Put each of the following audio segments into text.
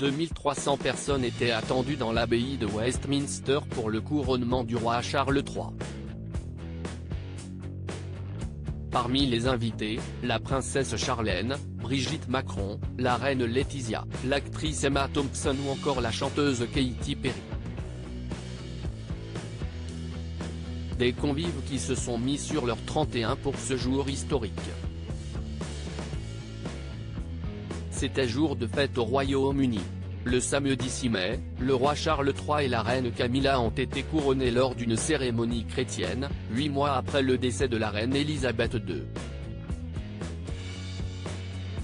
2300 personnes étaient attendues dans l'abbaye de Westminster pour le couronnement du roi Charles III. Parmi les invités, la princesse Charlène, Brigitte Macron, la reine Laetitia, l'actrice Emma Thompson ou encore la chanteuse Katy Perry. Des convives qui se sont mis sur leur 31 pour ce jour historique. C'était jour de fête au Royaume-Uni. Le samedi 6 mai, le roi Charles III et la reine Camilla ont été couronnés lors d'une cérémonie chrétienne, 8 mois après le décès de la reine Elisabeth II.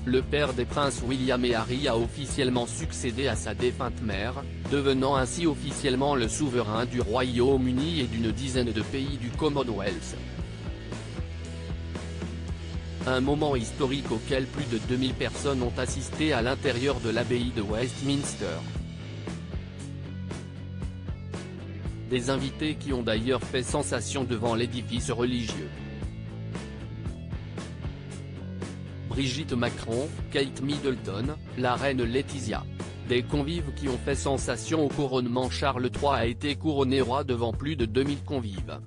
Le père des princes William et Harry a officiellement succédé à sa défunte mère, devenant ainsi officiellement le souverain du Royaume-Uni et d'une dizaine de pays du Commonwealth. Un moment historique auquel plus de 2000 personnes ont assisté à l'intérieur de l'abbaye de Westminster. Des invités qui ont d'ailleurs fait sensation devant l'édifice religieux. Brigitte Macron, Kate Middleton, la reine Laetitia. Des convives qui ont fait sensation au couronnement. Charles III a été couronné roi devant plus de 2000 convives.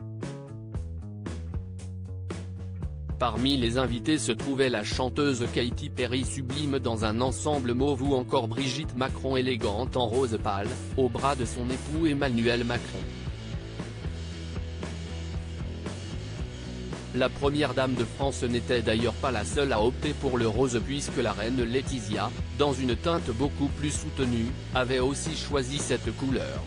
Parmi les invités se trouvait la chanteuse Katy Perry sublime dans un ensemble mauve ou encore Brigitte Macron élégante en rose pâle, au bras de son époux Emmanuel Macron. La première dame de France n'était d'ailleurs pas la seule à opter pour le rose puisque la reine Laetitia, dans une teinte beaucoup plus soutenue, avait aussi choisi cette couleur.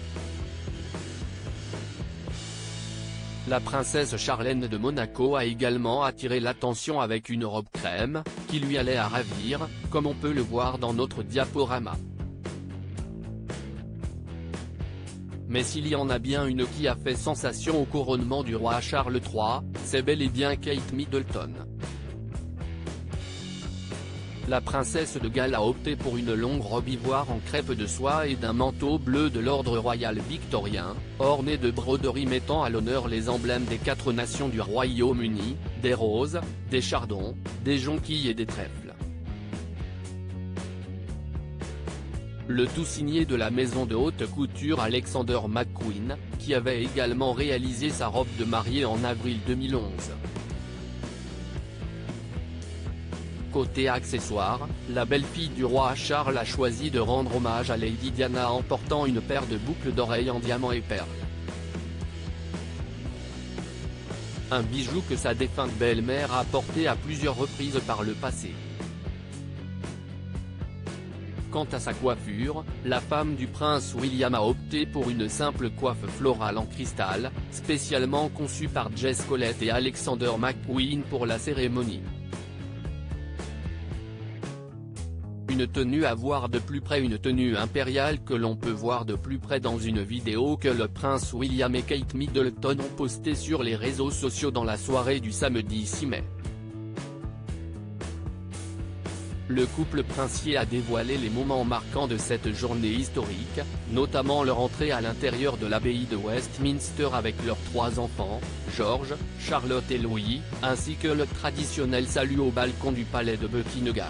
La princesse Charlène de Monaco a également attiré l'attention avec une robe crème, qui lui allait à ravir, comme on peut le voir dans notre diaporama. Mais s'il y en a bien une qui a fait sensation au couronnement du roi Charles III, c'est bel et bien Kate Middleton. La princesse de Galles a opté pour une longue robe ivoire en crêpe de soie et d'un manteau bleu de l'ordre royal victorien, orné de broderies mettant à l'honneur les emblèmes des 4 nations du Royaume-Uni, des roses, des chardons, des jonquilles et des trèfles. Le tout signé de la maison de haute couture Alexander McQueen, qui avait également réalisé sa robe de mariée en avril 2011. Côté accessoires, la belle-fille du roi Charles a choisi de rendre hommage à Lady Diana en portant une paire de boucles d'oreilles en diamants et perles. Un bijou que sa défunte belle-mère a porté à plusieurs reprises par le passé. Quant à sa coiffure, la femme du prince William a opté pour une simple coiffe florale en cristal, spécialement conçue par Jess Collett et Alexander McQueen pour la cérémonie. Une tenue à voir de plus près, une tenue impériale que l'on peut voir de plus près dans une vidéo que le prince William et Kate Middleton ont postée sur les réseaux sociaux dans la soirée du samedi 6 mai. Le couple princier a dévoilé les moments marquants de cette journée historique, notamment leur entrée à l'intérieur de l'abbaye de Westminster avec leurs 3 enfants, George, Charlotte et Louis, ainsi que le traditionnel salut au balcon du palais de Buckingham.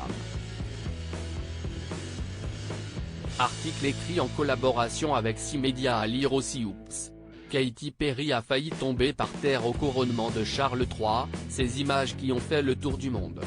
Article écrit en collaboration avec 6 médias à lire aussi. Oups. Katy Perry a failli tomber par terre au couronnement de Charles III, ces images qui ont fait le tour du monde.